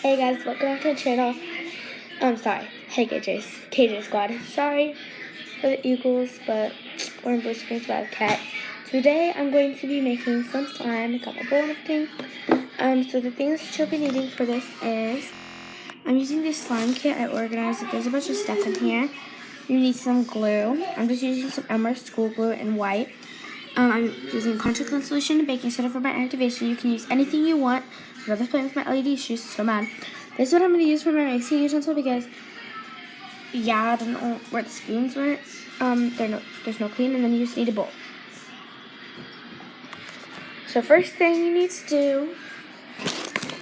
Hey guys, welcome back to the channel. I'm sorry. Hey KJ Squad. Sorry for the Eagles, but we're in Blue Springs Wildcats. Today I'm going to be making some slime, got my bowl and everything. So the things that you'll be needing for this is, I'm using this slime kit. I organized it. There's a bunch of stuff in here. You need some glue. I'm just using some Elmer's school glue in white. I'm using contact lens solution and baking soda for my activation. You can use anything you want. My brother's playing with my LED shoes, so mad. This is what I'm going to use for my mixing utensil because, yeah, I don't know where the spoons went. There's no clean, and then you just need a bowl. So first thing you need to do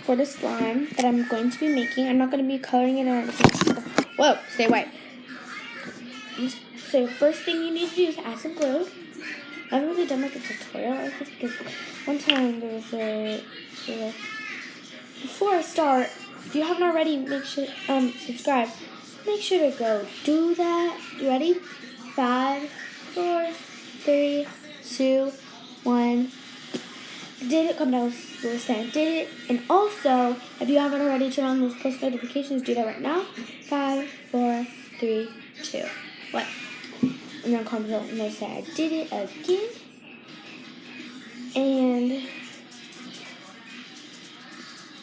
for the slime that I'm going to be making, I'm not going to be coloring it or anything. Whoa, stay white. So first thing you need to do is add some glue. I haven't really done like a tutorial like this because one time there was before I start, if you haven't already, make sure subscribe. Make sure to go do that. You ready? 5, 4, 3, 2, 1. Did it? Come down with the stand. Did it? And also, if you haven't already turned on those post notifications, do that right now. 5, 4, 3, 2, 1. And then comment below and say I did it again. And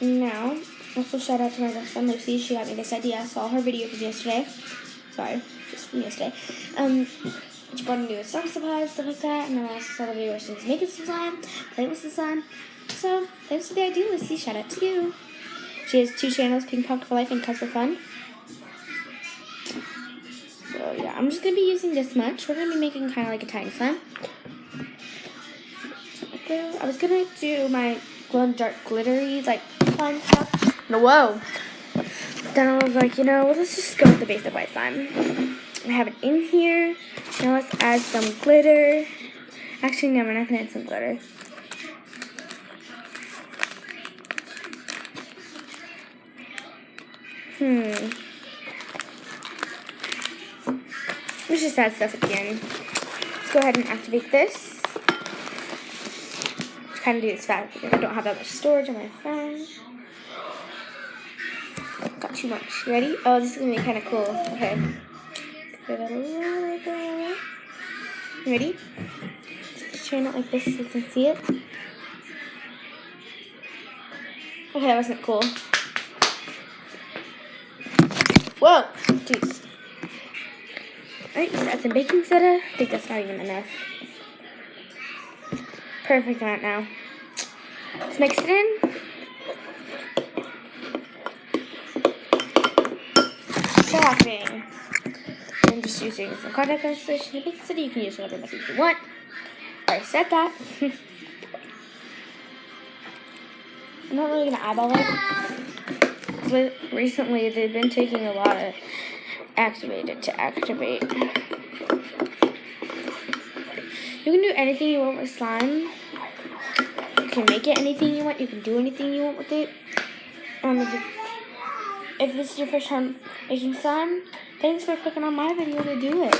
now, also shout out to my best friend Lucy. She got me this idea. I saw her video from yesterday. Sorry, just from yesterday. She brought me new song supplies, stuff like that. And then I also saw the video where she was making some slime, playing with the slime. So, thanks for the idea, Lucy. Shout out to you. She has 2 channels, Ping Pong for Life and Cuts for Fun. So yeah, I'm just going to be using this much. We're going to be making kind of like a tiny slime. I was going to do my glow-in-the-dark glittery like slime stuff. No, whoa. Then I was like, let's just go with the basic white slime. I have it in here. Now let's add some glitter. Actually, no, we're not going to add some glitter. Let's just add stuff at the end. Let's go ahead and activate this. Just kind of do this fast because I don't have that much storage on my phone. Got too much. You ready? Oh, this is going to be kind of cool. Okay. Give it a little bit. You ready? Just turn it like this so you can see it. Okay, that wasn't cool. Whoa! Jeez. Alright, just add some baking soda. I think that's not even enough. Perfect amount now. Let's mix it in. Stopping. I'm just using some contact lens solution and baking soda. You can use whatever method you want. I said that. I'm not really gonna eyeball it. But recently, they've been taking a lot of activated to activate. You can do anything you want with slime. You can make it anything you want. You can do anything you want with it. If this is your first time making slime, thanks for clicking on my video to do it.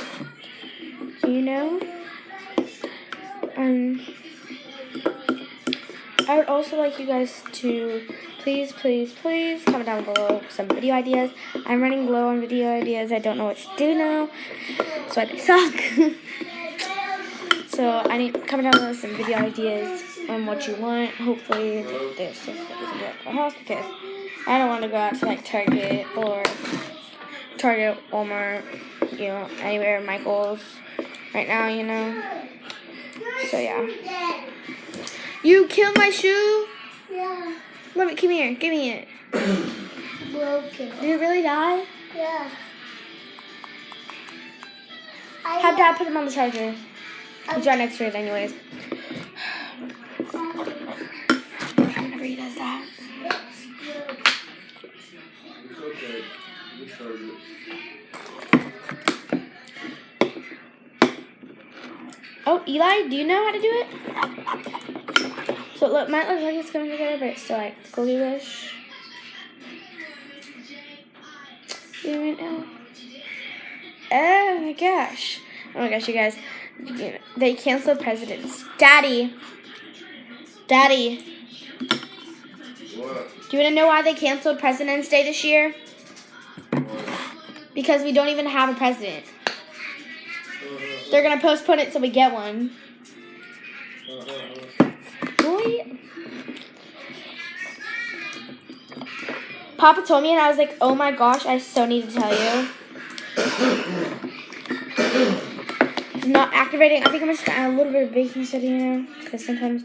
I would also like you guys to please comment down below some video ideas. I'm running low on video ideas. I don't know what to do now. That's why they suck. So I need comment down below some video ideas on what you want. Hopefully there's stuff that we can do at the house because I don't want to go out to like Target or Walmart, anywhere, Michael's right now, So yeah. You killed my shoe? Yeah. Let me, come here, give me it. Broken. Did it really die? Yeah. Have Dad put him on the charger. He's right next to it anyways. Whenever he does that. Oh, Eli, do you know how to do it? So it might look like it's coming together, but it's still like glue-ish. Oh my gosh. Oh my gosh, you guys. They canceled presidents. Daddy. What? Do you want to know why they canceled President's Day this year? Because we don't even have a president. They're going to postpone it till we get one. Boy. Papa told me and I was like, oh my gosh, I so need to tell you. It's not activating. I think I'm just going to add a little bit of baking soda in there. Because sometimes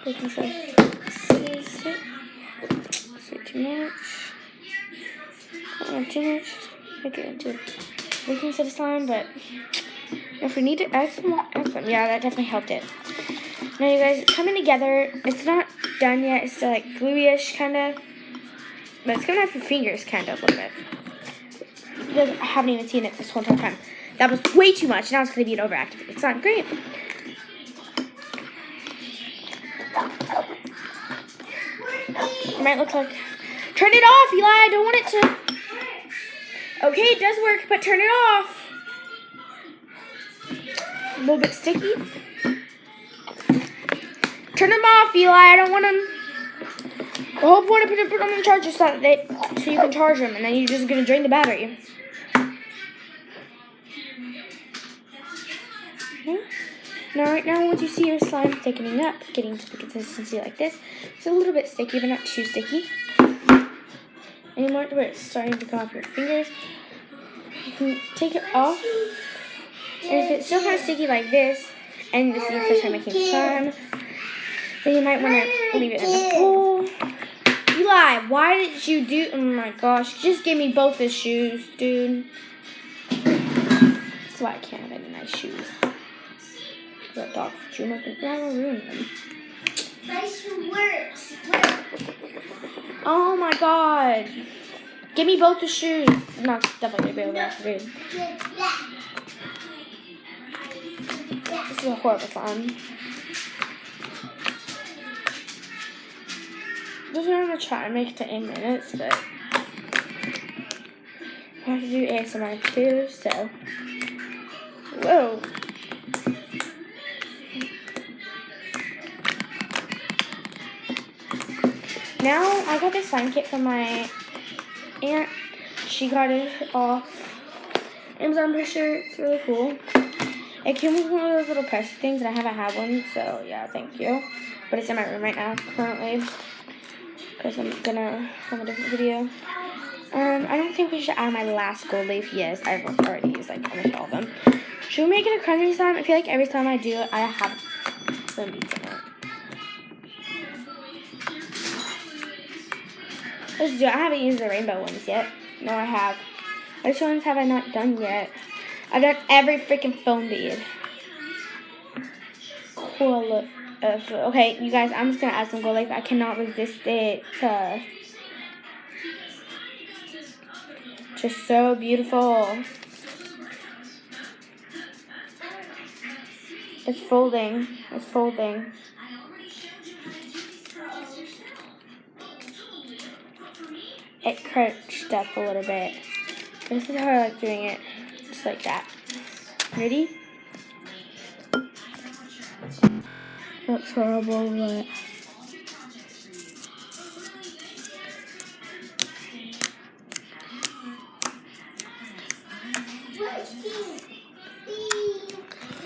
baking soda is too much. Not too much. Make it into baking soda slime, but if we need to add some more, add some. Yeah, that definitely helped it. Now you guys, it's coming together. It's not done yet. It's still like gluey-ish kind of. But it's coming off your fingers kind of a little bit. You guys haven't even seen it this whole time. That was way too much. Now it's going to be an overactive. It's not great. It might look like... Turn it off, Eli. I don't want it to... Okay, it does work, but turn it off. A little bit sticky. Turn them off, Eli. I don't want them... The whole point of putting them on the charger so you can charge them, and then you're just going to drain the battery. Okay. Now, right now, once you see your slime thickening up, getting to the consistency like this, it's a little bit sticky, but not too sticky. Anymore where it's starting to come off your fingers. You can take it off. And if it's still kind of sticky like this, and this is your first time making slime, then you might want to leave it in the pool. Eli, why did you do... Oh my gosh, you just gave me both the shoes, dude. That's why I can't have any nice shoes. That dog shoe making... Yeah, I'm going to ruin them. Nice works. Oh my god. Give me both the shoes. I'm not definitely going to be able to read. This is a horrible fun. Just going to try and make it to 8 minutes, but I have to do ASMR too, so. Whoa. Now, I got this slime kit from my aunt. She got it off Amazon, I'm pretty sure. It's really cool. It came with one of those little press things, and I haven't had one, so yeah, thank you. But it's in my room right now, currently, because I'm gonna film a different video. I don't think we should add my last gold leaf. Yes, I've already used like almost all of them. Should we make it a crunchy slime? I feel like every time I do it, I have some beads in it. Let's do it. I haven't used the rainbow ones yet. No, I have. Which ones have I not done yet? I've done every freaking foam bead. Cool. Okay, you guys, I'm just going to add some gold leaf. I cannot resist it. Just so beautiful. It's folding. It's folding. It crunched up a little bit. This is how I like doing it. Just like that. Ready? That's horrible, but...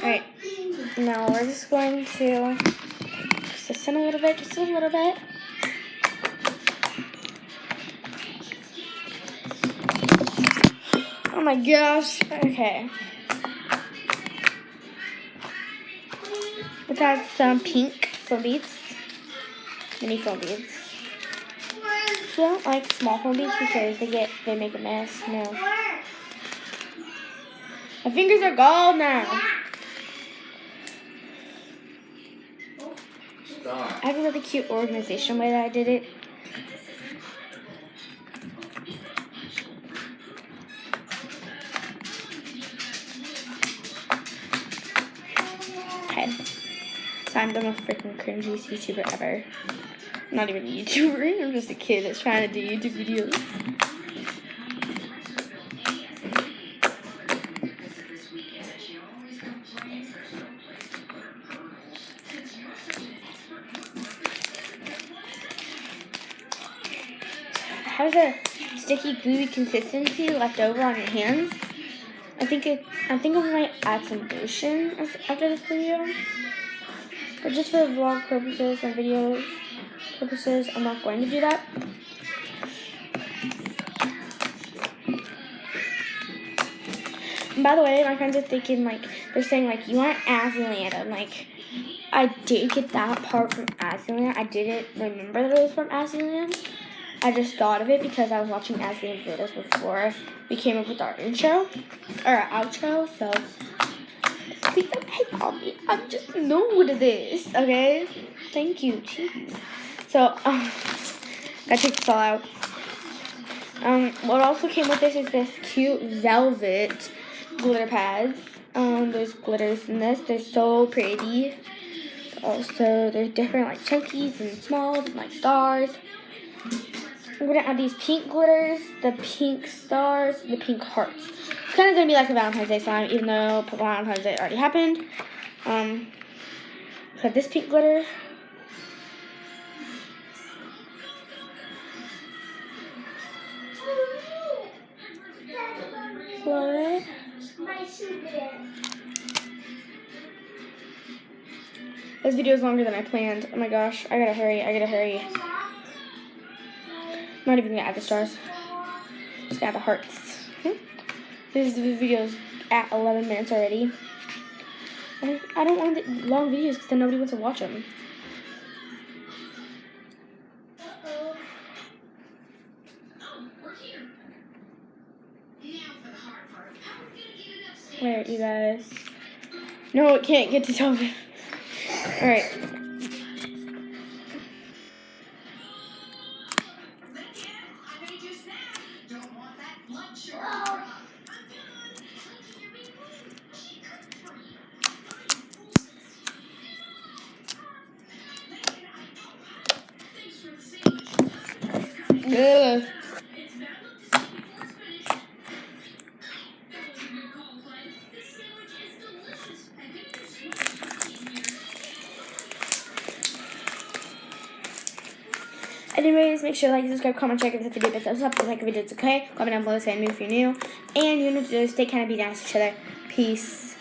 Alright. Now we're just going to mix this in a little bit. Just a little bit. Oh my gosh. Okay. Let's add some pink foam beads. Mini foam beads. So I don't like small foam beads because they make a mess. No. My fingers are gold now. I have a really cute organization way that I did it. Okay. So I'm the most freaking cringiest YouTuber ever. I'm not even a YouTuber. I'm just a kid that's trying to do YouTube videos. has a sticky, gooey consistency left over on your hands. I think I might add some lotion after this video. But just for vlog purposes and videos purposes, I'm not going to do that. And by the way, my friends are thinking, like, they're saying, like, you want Azzyland. I'm like, I did get that part from Azzyland. I didn't remember that it was from Azzyland. I just thought of it because I was watching Azzyland videos before we came up with our intro, or our outro, so please don't hate on me. I'm just new to this, okay? Thank you, jeez. So, gotta take this all out. What also came with this is this cute velvet glitter pads. There's glitters in this. They're so pretty. Also, there's different like chunkies and smalls and like stars. I'm gonna add these pink glitters, the pink stars, the pink hearts. It's kind of gonna be like a Valentine's Day slime, even though Valentine's Day already happened. So this pink glitter. What? This video is longer than I planned. Oh my gosh, I gotta hurry. I'm not even gonna add the stars. Just gonna add the hearts. This video's at 11 minutes already. I don't want long videos because then nobody wants to watch them. Wait, you guys. No, it can't get to television. Alright. Ugh. Anyways, make sure to like, subscribe, comment, share, give this video a thumbs up. If you like the video, it's okay. Comment down below saying new if you're new. And you know to stay kind of be nice to each other. Peace.